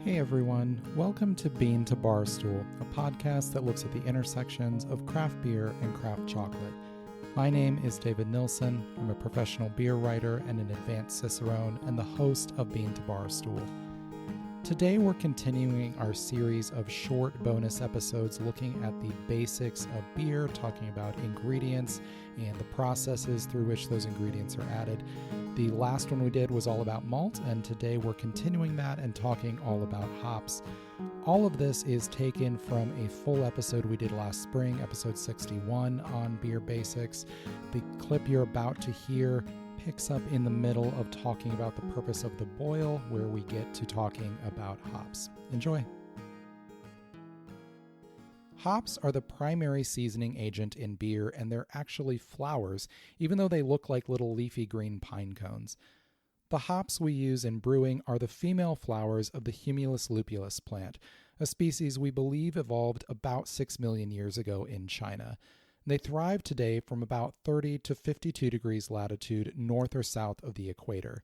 Hey everyone, welcome to Bean to Barstool, a podcast that looks at the intersections of craft beer and craft chocolate. My name is David Nilsson. I'm a professional beer writer and an advanced cicerone and the host of Bean to Barstool. Today we're continuing our series of short bonus episodes looking at the basics of beer, talking about ingredients and the processes through which those ingredients are added. The last one we did was all about malt, and today we're continuing that and talking all about hops. All of this is taken from a full episode we did last spring, episode 61 on beer basics. The clip you're about to hear picks up in the middle of talking about the purpose of the boil, where we get to talking about hops. Enjoy. Hops are the primary seasoning agent in beer, and they're actually flowers, even though they look like little leafy green pine cones. The hops we use in brewing are the female flowers of the Humulus lupulus plant, a species we believe evolved about 6 million years ago in China. They thrive today from about 30 to 52 degrees latitude north or south of the equator.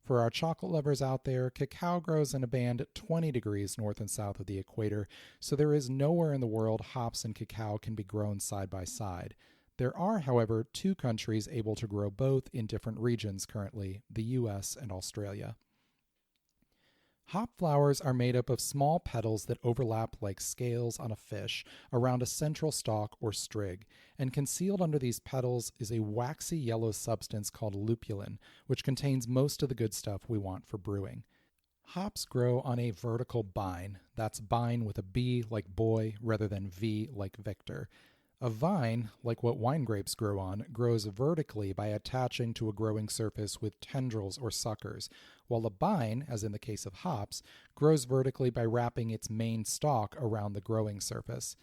For our chocolate lovers out there, cacao grows in a band 20 degrees north and south of the equator, so there is nowhere in the world hops and cacao can be grown side by side. There are, however, two countries able to grow both in different regions currently, the US and Australia. Hop flowers are made up of small petals that overlap like scales on a fish around a central stalk or strig, and concealed under these petals is a waxy yellow substance called lupulin, which contains most of the good stuff we want for brewing. Hops grow on a vertical bine, that's bine with a B like boy rather than V like Victor. A vine, like what wine grapes grow on, grows vertically by attaching to a growing surface with tendrils or suckers, while a bine, as in the case of hops, grows vertically by wrapping its main stalk around the growing surface.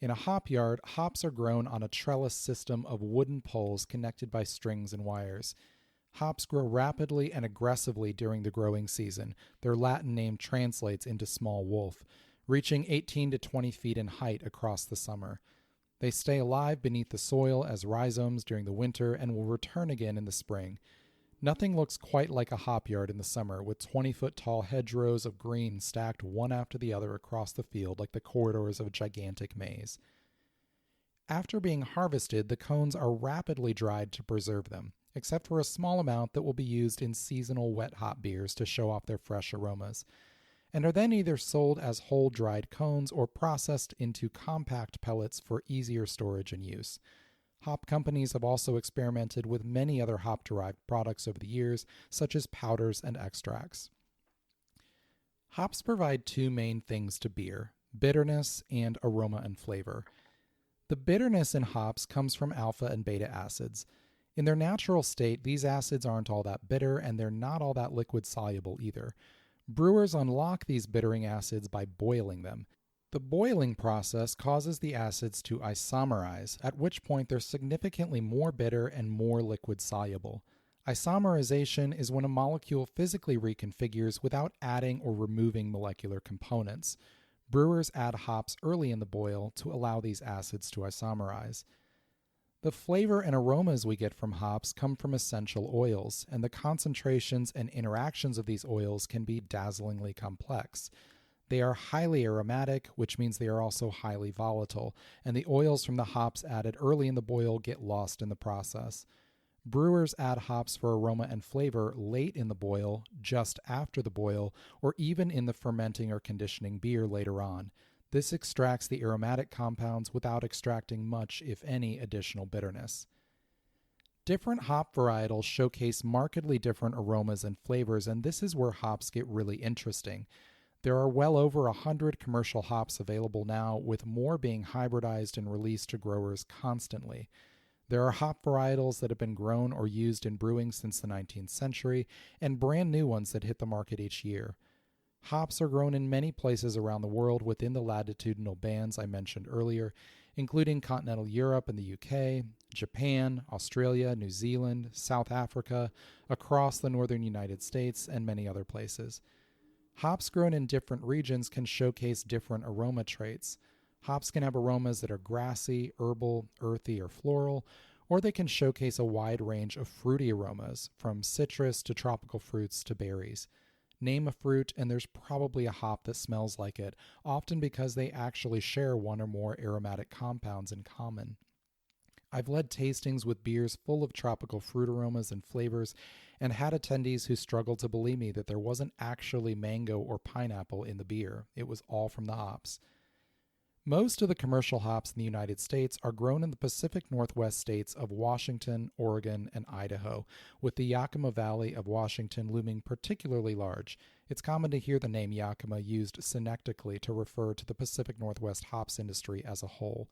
In a hop yard, hops are grown on a trellis system of wooden poles connected by strings and wires. Hops grow rapidly and aggressively during the growing season. Their Latin name translates into small wolf, reaching 18 to 20 feet in height across the summer. They stay alive beneath the soil as rhizomes during the winter and will return again in the spring. Nothing looks quite like a hop yard in the summer, with 20-foot-tall hedgerows of green stacked one after the other across the field like the corridors of a gigantic maze. After being harvested, the cones are rapidly dried to preserve them, except for a small amount that will be used in seasonal wet hop beers to show off their fresh aromas, and are then either sold as whole dried cones or processed into compact pellets for easier storage and use. Hop companies have also experimented with many other hop-derived products over the years, such as powders and extracts. Hops provide two main things to beer: bitterness and aroma and flavor. The bitterness in hops comes from alpha and beta acids. In their natural state, these acids aren't all that bitter, and they're not all that liquid-soluble either. Brewers unlock these bittering acids by boiling them. The boiling process causes the acids to isomerize, at which point they're significantly more bitter and more liquid-soluble. Isomerization is when a molecule physically reconfigures without adding or removing molecular components. Brewers add hops early in the boil to allow these acids to isomerize. The flavor and aromas we get from hops come from essential oils, and the concentrations and interactions of these oils can be dazzlingly complex. They are highly aromatic, which means they are also highly volatile, and the oils from the hops added early in the boil get lost in the process. Brewers add hops for aroma and flavor late in the boil, just after the boil, or even in the fermenting or conditioning beer later on. This extracts the aromatic compounds without extracting much, if any, additional bitterness. Different hop varietals showcase markedly different aromas and flavors, and this is where hops get really interesting. There are well over 100 commercial hops available now, with more being hybridized and released to growers constantly. There are hop varietals that have been grown or used in brewing since the 19th century, and brand new ones that hit the market each year. Hops are grown in many places around the world within the latitudinal bands I mentioned earlier, including continental Europe and the UK, Japan, Australia, New Zealand, South Africa, across the northern United States, and many other places. Hops grown in different regions can showcase different aroma traits. Hops can have aromas that are grassy, herbal, earthy, or floral, or they can showcase a wide range of fruity aromas, from citrus to tropical fruits to berries. Name a fruit, and there's probably a hop that smells like it, often because they actually share one or more aromatic compounds in common. I've led tastings with beers full of tropical fruit aromas and flavors, and had attendees who struggled to believe me that there wasn't actually mango or pineapple in the beer. It was all from the hops. Most of the commercial hops in the United States are grown in the Pacific Northwest states of Washington, Oregon, and Idaho, with the Yakima Valley of Washington looming particularly large. It's common to hear the name Yakima used synectically to refer to the Pacific Northwest hops industry as a whole.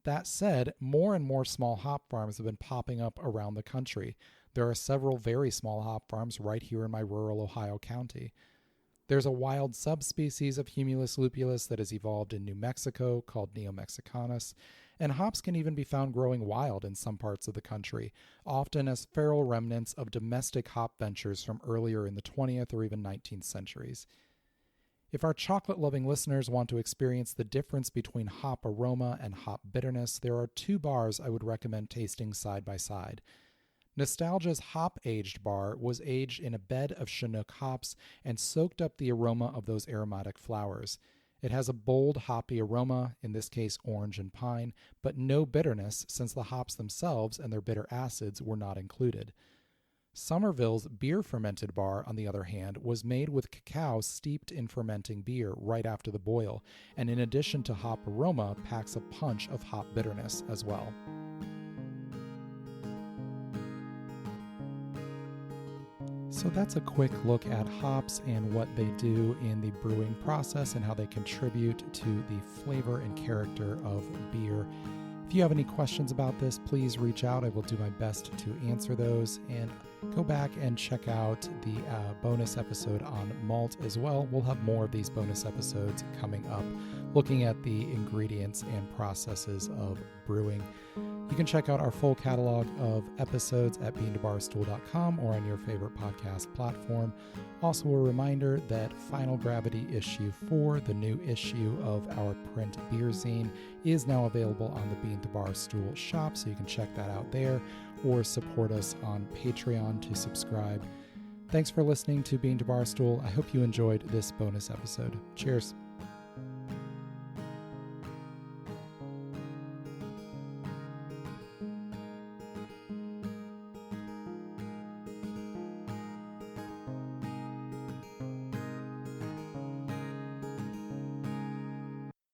That said, more and more small hop farms have been popping up around the country. There are several very small hop farms right here in my rural Ohio county. There's a wild subspecies of Humulus lupulus that has evolved in New Mexico called Neomexicanus, and hops can even be found growing wild in some parts of the country, often as feral remnants of domestic hop ventures from earlier in the 20th or even 19th centuries. If our chocolate-loving listeners want to experience the difference between hop aroma and hop bitterness, there are two bars I would recommend tasting side by side. Nostalgia's hop-aged bar was aged in a bed of Chinook hops and soaked up the aroma of those aromatic flowers. It has a bold hoppy aroma, in this case orange and pine, but no bitterness since the hops themselves and their bitter acids were not included. Somerville's beer-fermented bar, on the other hand, was made with cacao steeped in fermenting beer right after the boil, and in addition to hop aroma, packs a punch of hop bitterness as well. So that's a quick look at hops and what they do in the brewing process and how they contribute to the flavor and character of beer. If you have any questions about this, please reach out. I will do my best to answer those. And go back and check out the bonus episode on malt as well. We'll have more of these bonus episodes coming up, looking at the ingredients and processes of brewing. You can check out our full catalog of episodes at beantobarstool.com or on your favorite podcast platform. Also, a reminder that Final Gravity issue 4, the new issue of our print beer zine, is now available on the Bean to Bar Stool shop, so you can check that out there or support us on Patreon to subscribe. Thanks for listening to Bean to Bar Stool. I hope you enjoyed this bonus episode. Cheers.